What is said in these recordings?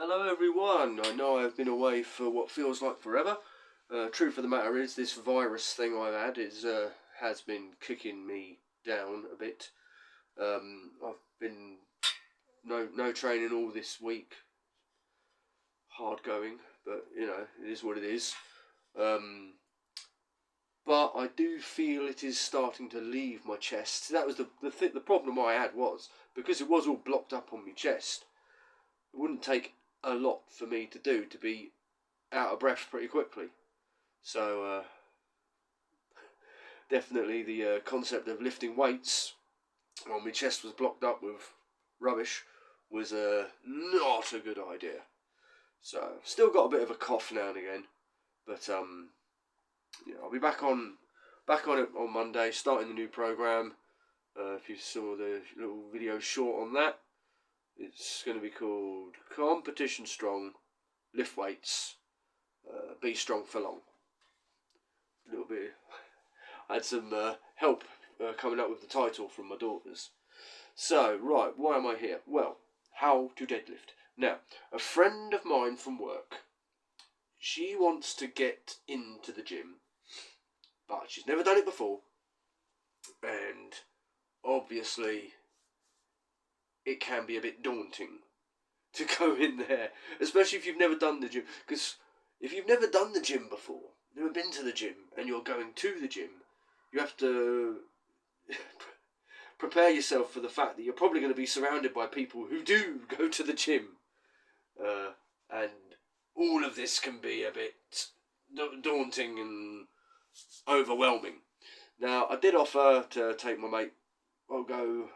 Hello everyone, I know I've been away for what feels like forever. Truth of the matter is, this virus thing I've had has been kicking me down a bit. I've been no training all this week. Hard going, but you know, it is what it is. But I do feel it is starting to leave my chest. That was the problem I had was, because it was all blocked up on my chest, it wouldn't take a lot for me to do to be out of breath pretty quickly. So definitely the concept of lifting weights while my chest was blocked up with rubbish was not a good idea. So still got a bit of a cough now and again, but I'll be back on it on Monday, starting the new program. If you saw the little video short on that, it's going to be called Competition Strong, Lift Weights, Be Strong for Long. A little bit. I had some help coming up with the title from my daughters. So, right, why am I here? Well, how to deadlift. Now, a friend of mine from work, she wants to get into the gym, but she's never done it before, and obviously it can be a bit daunting to go in there, especially if you've never done the gym. Because if you've never done the gym before, never been to the gym, and you're going to the gym, you have to prepare yourself for the fact that you're probably going to be surrounded by people who do go to the gym, and all of this can be a bit daunting and overwhelming. Now, I did offer to take my mate. I'll go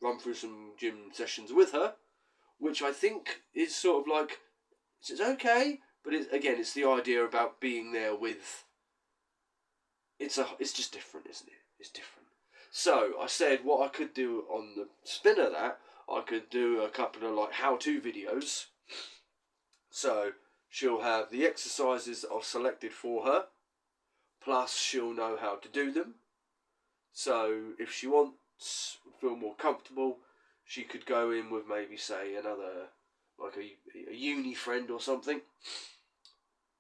run through some gym sessions with her, which I think is sort of like, it's okay, but it's the idea about being there with. It's just different, isn't it? It's different. So I said what I could do on the spin of that, I could do a couple of like how-to videos. So she'll have the exercises that I've selected for her, plus she'll know how to do them. So if she wants, feel more comfortable, she could go in with maybe say another, like a uni friend or something,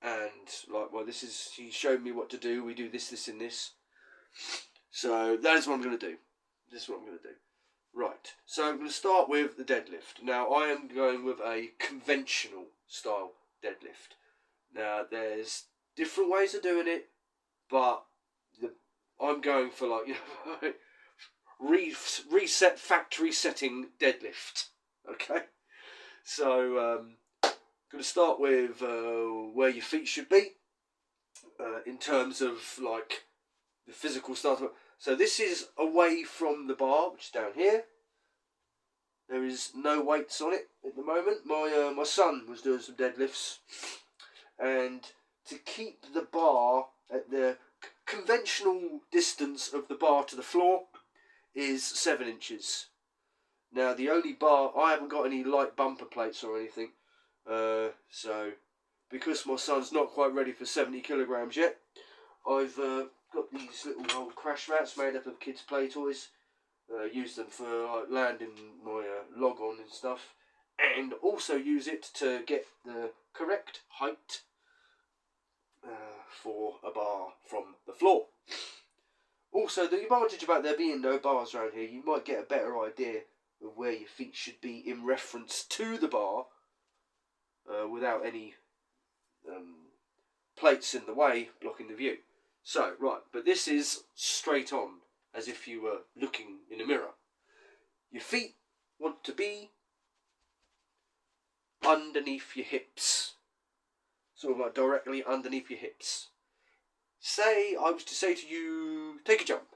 and like, well, she showed me what to do, we do this and this. So that is what I'm going to do. This is what I'm going to do. Right, so I'm going to start with the deadlift. Now, I am going with a conventional style deadlift. Now, there's different ways of doing it, but I'm going for like, reset factory setting deadlift. Okay, so I'm going to start with where your feet should be in terms of like the physical stuff. So this is away from the bar, which is down here. There is no weights on it at the moment. My son was doing some deadlifts, and to keep the bar at the conventional distance of the bar to the floor is 7 inches. Now, the only bar, I haven't got any light bumper plates or anything, so because my son's not quite ready for 70 kilograms yet, I've got these little old crash mats made up of kids' play toys. Use them for like landing my log on and stuff, and also use it to get the correct height for a bar from the floor. Also, the advantage about there being no bars around here, you might get a better idea of where your feet should be in reference to the bar without any plates in the way blocking the view. So, right, but this is straight on, as if you were looking in a mirror. Your feet want to be underneath your hips. Sort of like directly underneath your hips. Say, I was to say to you, take a jump.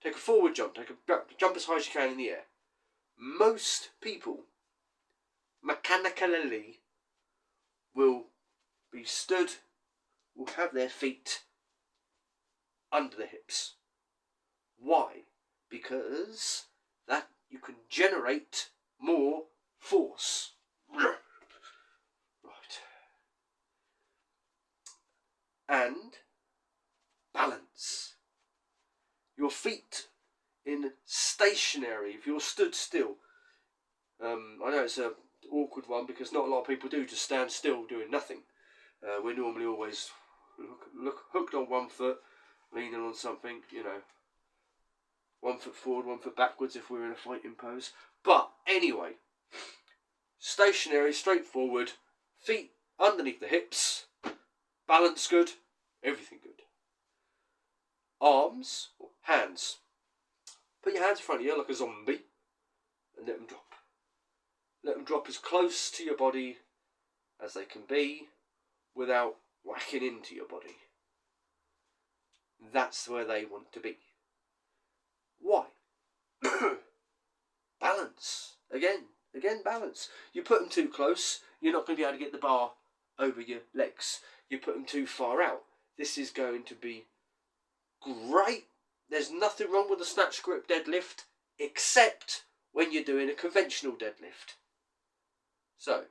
Take a forward jump. Take a jump as high as you can in the air. Most people, mechanically, will be stood, will have their feet under the hips. Why? Because that you can generate more force. Right. And balance. Your feet in stationary, if you're stood still, I know it's a awkward one because not a lot of people do just stand still doing nothing. We're normally always look hooked on one foot, leaning on something, you know. 1 foot forward, 1 foot backwards if we're in a fighting pose. But anyway, stationary, straightforward, feet underneath the hips, balance good, everything good. Arms, or hands. Put your hands in front of you like a zombie and let them drop. Let them drop as close to your body as they can be without whacking into your body. That's where they want to be. Why? Balance. Again, balance. You put them too close, you're not going to be able to get the bar over your legs. You put them too far out. This is going to be great. There's nothing wrong with a snatch grip deadlift except when you're doing a conventional deadlift. So,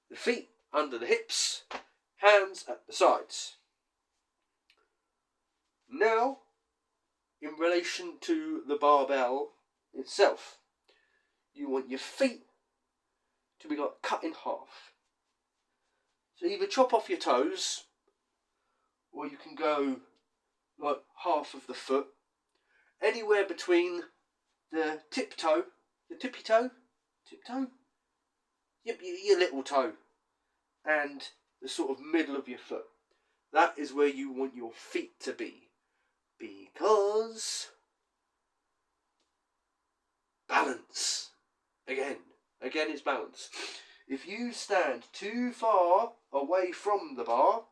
the feet under the hips, hands at the sides. Now, in relation to the barbell itself, you want your feet to be like cut in half. So either chop off your toes, or you can go like half of the foot, anywhere between the tippy toe, your little toe, and the sort of middle of your foot. That is where you want your feet to be, because balance. Again it's balance. If you stand too far away from the bar,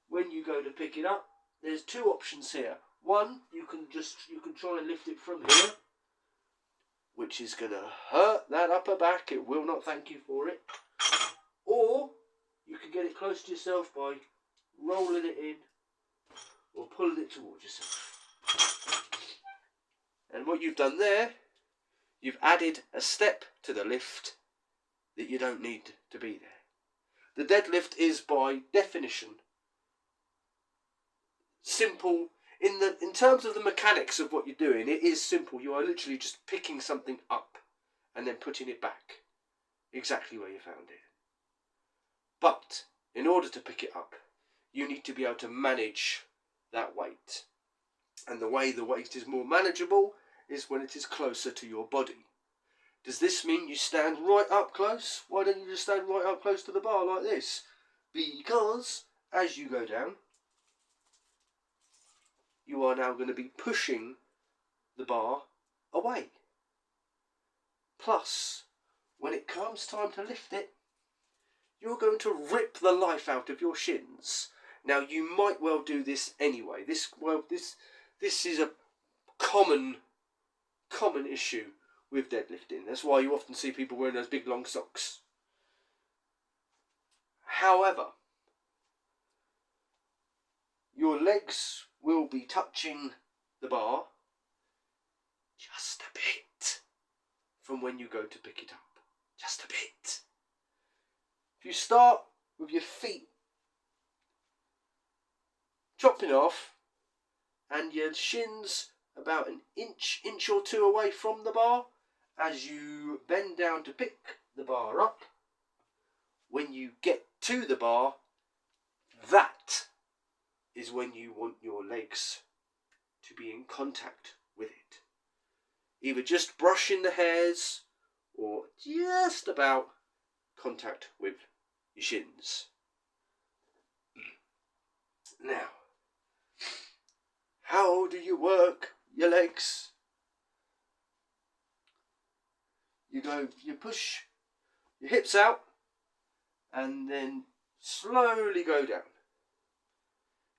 when you go to pick it up, there's two options here. One, you can try and lift it from here, which is going to hurt that upper back. It will not thank you for it. Or you can get it close to yourself by rolling it in or pulling it towards yourself. And what you've done there, you've added a step to the lift that you don't need to be there. The deadlift is by definition simple. In terms of the mechanics of what you're doing, it is simple. You are literally just picking something up and then putting it back exactly where you found it. But in order to pick it up, you need to be able to manage that weight. And the way the weight is more manageable is when it is closer to your body. Does this mean you stand right up close? Why don't you just stand right up close to the bar like this? Because as you go down, you are now going to be pushing the bar away. Plus, when it comes time to lift it, you're going to rip the life out of your shins. Now, you might well do this anyway. This is a common issue with deadlifting. That's why you often see people wearing those big long socks. However, your legs will be touching the bar just a bit from when you go to pick it up. Just a bit. If you start with your feet chopping off and your shins about an inch or two away from the bar, as you bend down to pick the bar up, when you get to the bar, that is when you want your legs to be in contact with it. Either just brushing the hairs or just about contact with your shins. Now, how do you work your legs? You push your hips out and then slowly go down.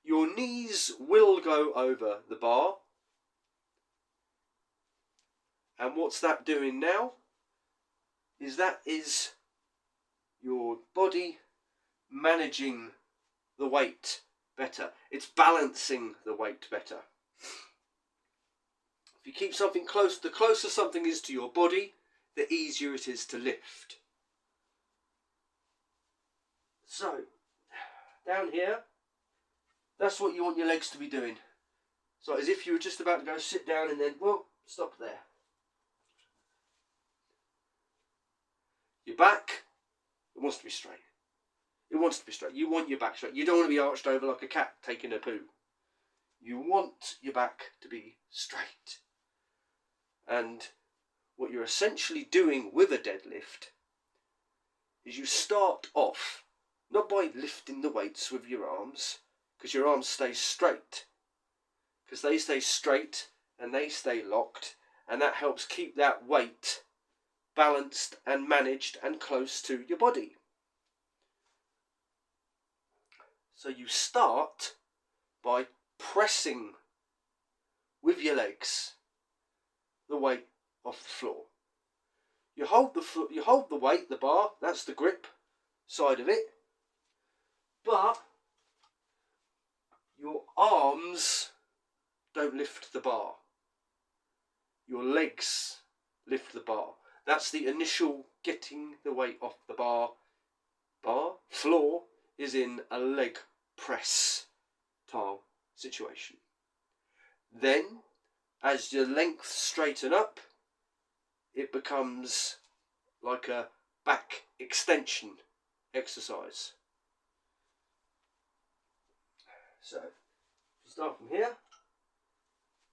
Your knees will go over the bar. And what's that doing now? That is your body managing the weight better. It's balancing the weight better. If you keep something close, the closer something is to your body, the easier it is to lift. So, down here, that's what you want your legs to be doing. So as if you were just about to go sit down and then, well, stop there. Your back It wants to be straight. It wants to be straight. You want your back straight. You don't want to be arched over like a cat taking a poo. You want your back to be straight. And what you're essentially doing with a deadlift is you start off not by lifting the weights with your arms, because your arms stay straight. Because they stay straight and they stay locked, and that helps keep that weight balanced and managed and close to your body. So you start by pressing with your legs the weight off the floor. You hold the weight, the bar, that's the grip side of it, but your arms don't lift the bar. Your legs lift the bar. That's the initial getting the weight off the bar. Floor is in a leg press style situation. Then, as your lengths straighten up, it becomes like a back extension exercise. So, start from here.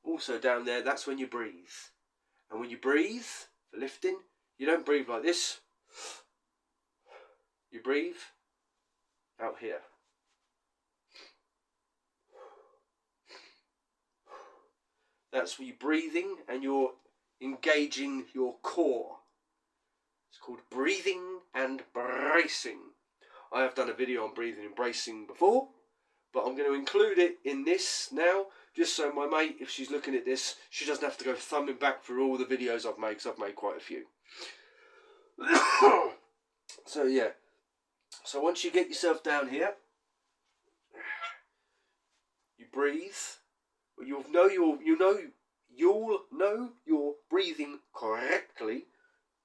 Also down there, that's when you breathe. And when you breathe for lifting, you don't breathe like this. You breathe out here. That's where you're breathing and you're engaging your core. It's called breathing and bracing. I have done a video on breathing and bracing before, but I'm going to include it in this now, just so my mate, if she's looking at this, she doesn't have to go thumbing back through all the videos I've made, because I've made quite a few. So yeah, so once you get yourself down here, you breathe. You'll know you're breathing correctly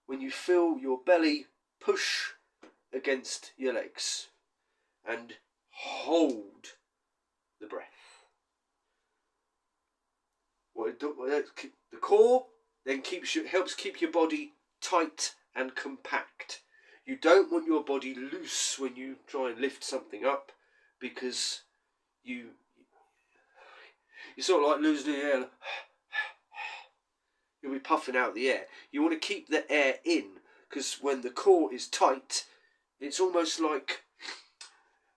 when you feel your belly push against your legs and hold the breath. The core then helps keep your body tight and compact. You don't want your body loose when you try and lift something up, because you're sort of like losing the air. You'll be puffing out the air. You want to keep the air in, because when the core is tight, it's almost like...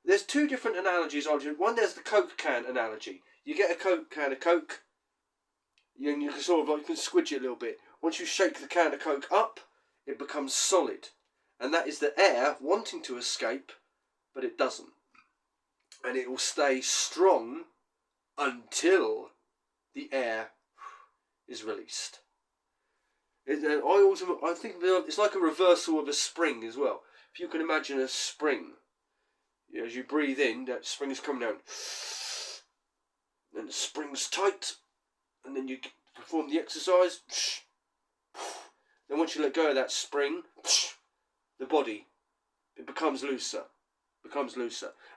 There's two different analogies I'll do. One, there's the Coke can analogy. You get a can of Coke, and you can sort of like, you can squidge it a little bit. Once you shake the can of Coke up, it becomes solid. And that is the air wanting to escape, but it doesn't. And it will stay strong until the air is released. I think it's like a reversal of a spring as well. If you can imagine a spring, as you breathe in, that spring is coming down, and the spring's tight, and then you perform the exercise. Then once you let go of that spring, the body, it becomes looser,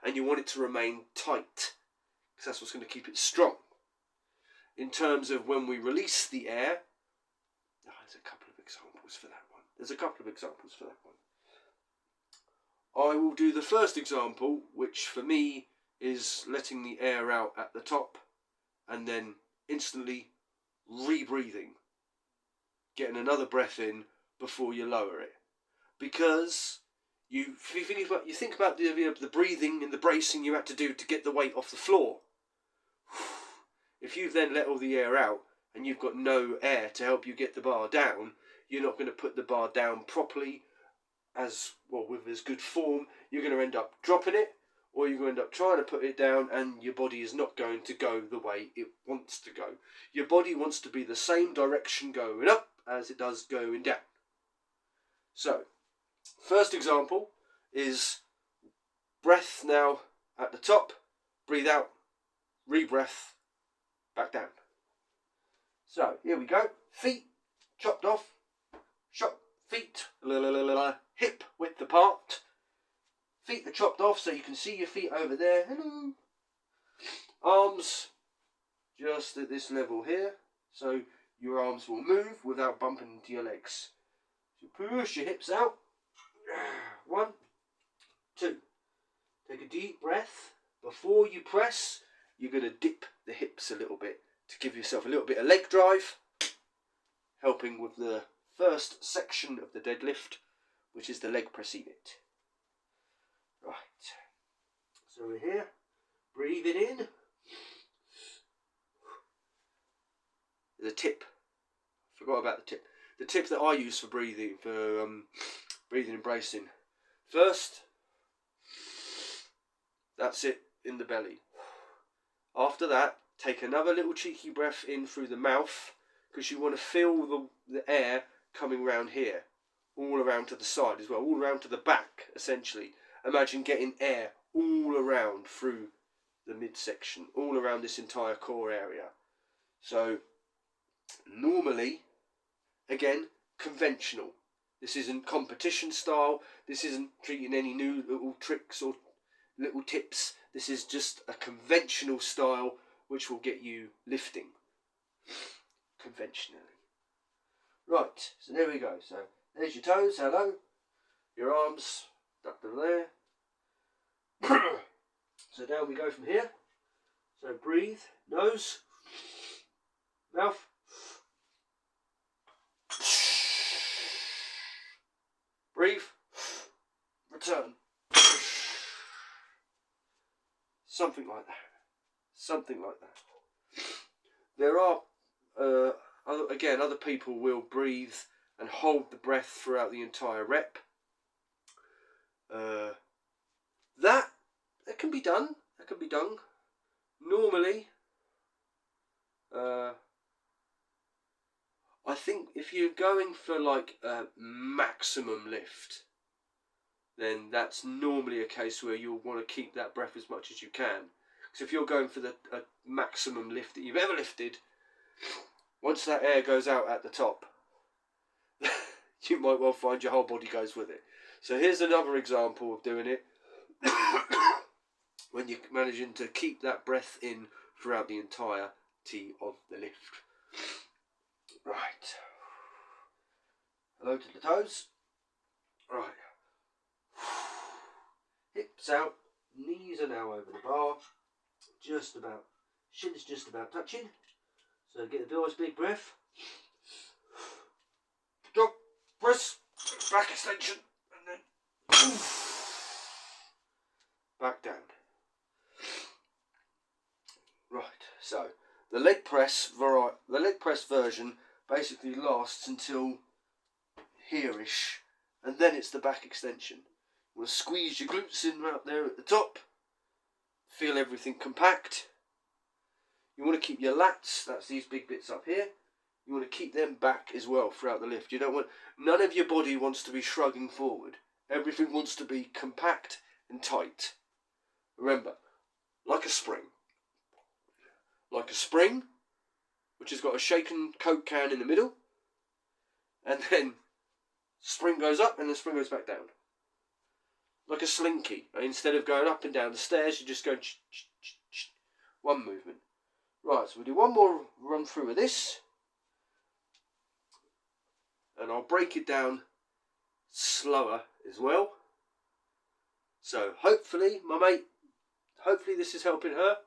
and you want it to remain tight, because that's what's going to keep it strong. In terms of when we release the air, there's a couple of examples for that one. I will do the first example, which for me is letting the air out at the top and then instantly rebreathing, getting another breath in before you lower it. Because you think about the breathing and the bracing you had to do to get the weight off the floor. If you then let all the air out and you've got no air to help you get the bar down, you're not going to put the bar down properly with as good form. You're going to end up dropping it, or you're going to end up trying to put it down, and your body is not going to go the way it wants to go. Your body wants to be the same direction going up as it does going down. So, first example is breath now at the top, breathe out, rebreath, back down. So, here we go. Feet chopped off, feet hip width apart. Feet are chopped off so you can see your feet over there. Hello. Arms just at this level here, so your arms will move without bumping into your legs. So push your hips out. 1, 2. Take a deep breath. Before you press, you're going to dip the hips a little bit to give yourself a little bit of leg drive, helping with the first section of the deadlift, which is the leg pressy bit. Right. So we're here, breathing in. The tip. Forgot about the tip. The tip that I use for breathing, breathing and bracing. First, that's it in the belly. After that, take another little cheeky breath in through the mouth, because you want to feel the air coming round here, all around to the side as well, all around to the back, essentially. Imagine getting air all around through the midsection, all around this entire core area. So, normally, again, conventional. This isn't competition style. This isn't treating any new little tricks or little tips. This is just a conventional style which will get you lifting conventionally. Right, so there we go. So there's your toes, hello. Your arms tucked over there. So down we go from here. So breathe, nose, mouth. Breathe, return. Something like that. Something like that. There are, other people will breathe and hold the breath throughout the entire rep. That can be done. That can be done. Normally, I think if you're going for like a maximum lift, then that's normally a case where you'll want to keep that breath as much as you can. Because if you're going for a maximum lift that you've ever lifted, once that air goes out at the top, you might well find your whole body goes with it. So here's another example of doing it when you're managing to keep that breath in throughout the entirety of the lift. Right. Hello to the toes. Right. Hips out, knees are now over the bar. Just about, shin's just about touching. So get a nice big breath. Drop, press, back extension, and then back down. Right, so the leg press version basically lasts until here-ish, and then it's the back extension. You want to squeeze your glutes in right there at the top. Feel everything compact. You want to keep your lats, that's these big bits up here. You want to keep them back as well throughout the lift. You don't want, none of your body wants to be shrugging forward. Everything wants to be compact and tight. Remember, like a spring. Like a spring, which has got a shaken Coke can in the middle. And then spring goes up and the spring goes back down. Like a slinky. Instead of going up and down the stairs, you just go one movement. Right, so we'll do one more run through of this. And I'll break it down slower as well. So hopefully, my mate, hopefully this is helping her.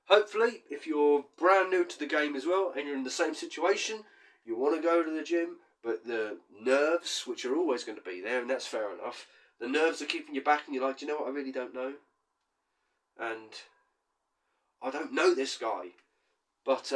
Hopefully, if you're brand new to the game as well, and you're in the same situation, you want to go to the gym, but the nerves, which are always going to be there, and that's fair enough, the nerves are keeping you back, and you're like, do you know what, I really don't know. And I don't know this guy. But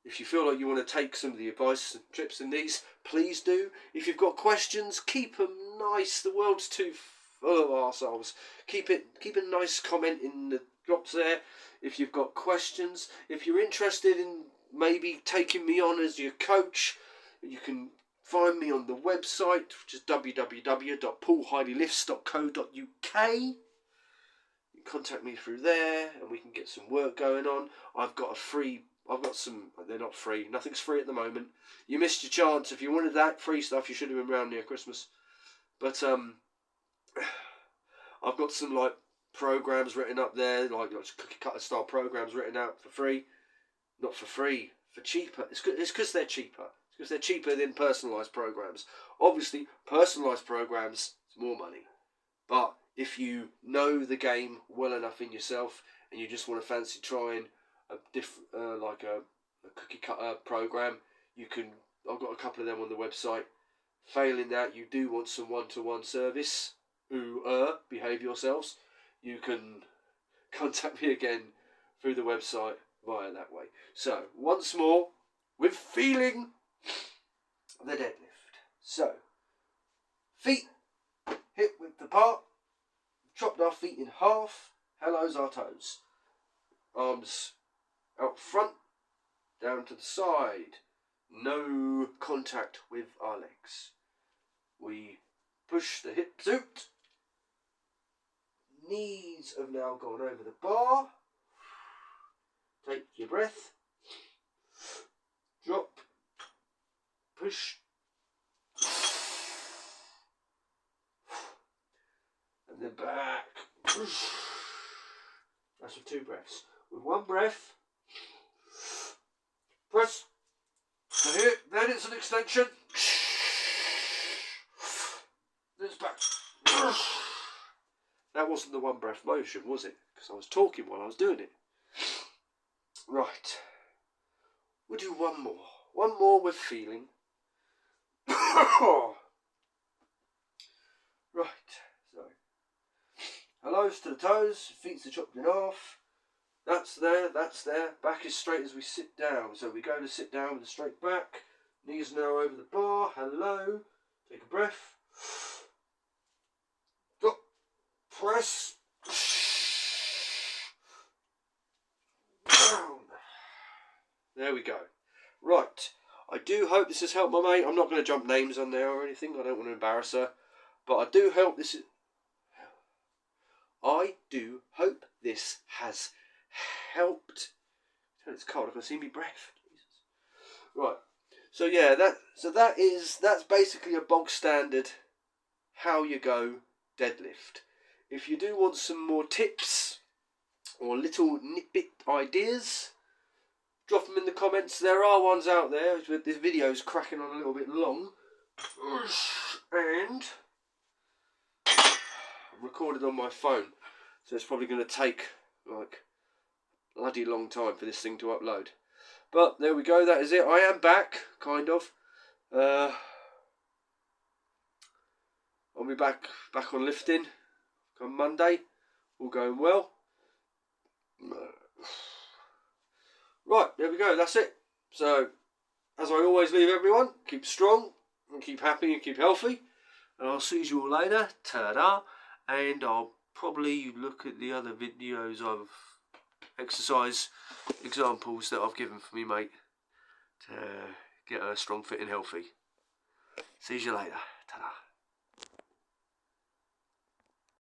if you feel like you want to take some of the advice and tips in these, please do. If you've got questions, keep them nice. The world's too full of arseholes. Keep a nice comment in the drops there. If you've got questions, if you're interested in maybe taking me on as your coach, you can find me on the website, which is www.paulheidylifts.co.uk. Contact me through there and we can get some work going on. I've got some, they're not free, nothing's free at the moment. You missed your chance. If you wanted that free stuff, you should have been around near Christmas. But I've got some like programs written up there, like cookie cutter style programs written out for free. Not for free, for cheaper. It's because they're cheaper. It's because they're cheaper than personalised programs. Obviously, personalised programs, it's more money. But if you know the game well enough in yourself and you just want to fancy trying a like a cookie cutter program, you can. I've got a couple of them on the website. Failing that, you do want some one-to-one service. Behave yourselves. You can contact me again through the website via that way. So once more, with feeling the deadlift. So feet hip width apart. Chopped our feet in half. Hello's our toes. Arms out front, down to the side. No contact with our legs. We push the hips out. Knees have now gone over the bar. Take your breath. Drop. Push. And then back. That's with 2 breaths. With 1 breath, press the hip, then it's an extension. Then it's back. That wasn't the 1 breath motion, was it? Because I was talking while I was doing it. Right. We'll do 1 more. 1 more with feeling. Right. So, hellos to the toes, feet are chopped in half. That's there, that's there. Back is straight as we sit down. So we go to sit down with a straight back. Knees now over the bar. Hello. Take a breath. Drop. Press. Down. There we go. Right. I do hope this has helped my mate. I'm not going to jump names on there or anything. I don't want to embarrass her. But I do hope this is... I do hope this has helped. It's cold. I can see me breath. Jesus. Right. So yeah, that's basically a bog standard how you go deadlift. If you do want some more tips or little nitbit ideas, drop them in the comments. There are ones out there. This video's cracking on a little bit long, and I'm recorded on my phone, so it's probably going to take like bloody long time for this thing to upload. But there we go, that is it. I am back, kind of. I'll be back on lifting on Monday. All going well. Right, there we go, that's it. So, as I always leave everyone, keep strong, and keep happy, and keep healthy. And I'll see you all later. Ta-da. And I'll probably look at the other videos of exercise examples that I've given for me mate to get her strong, fit and healthy. See you later. Ta-da.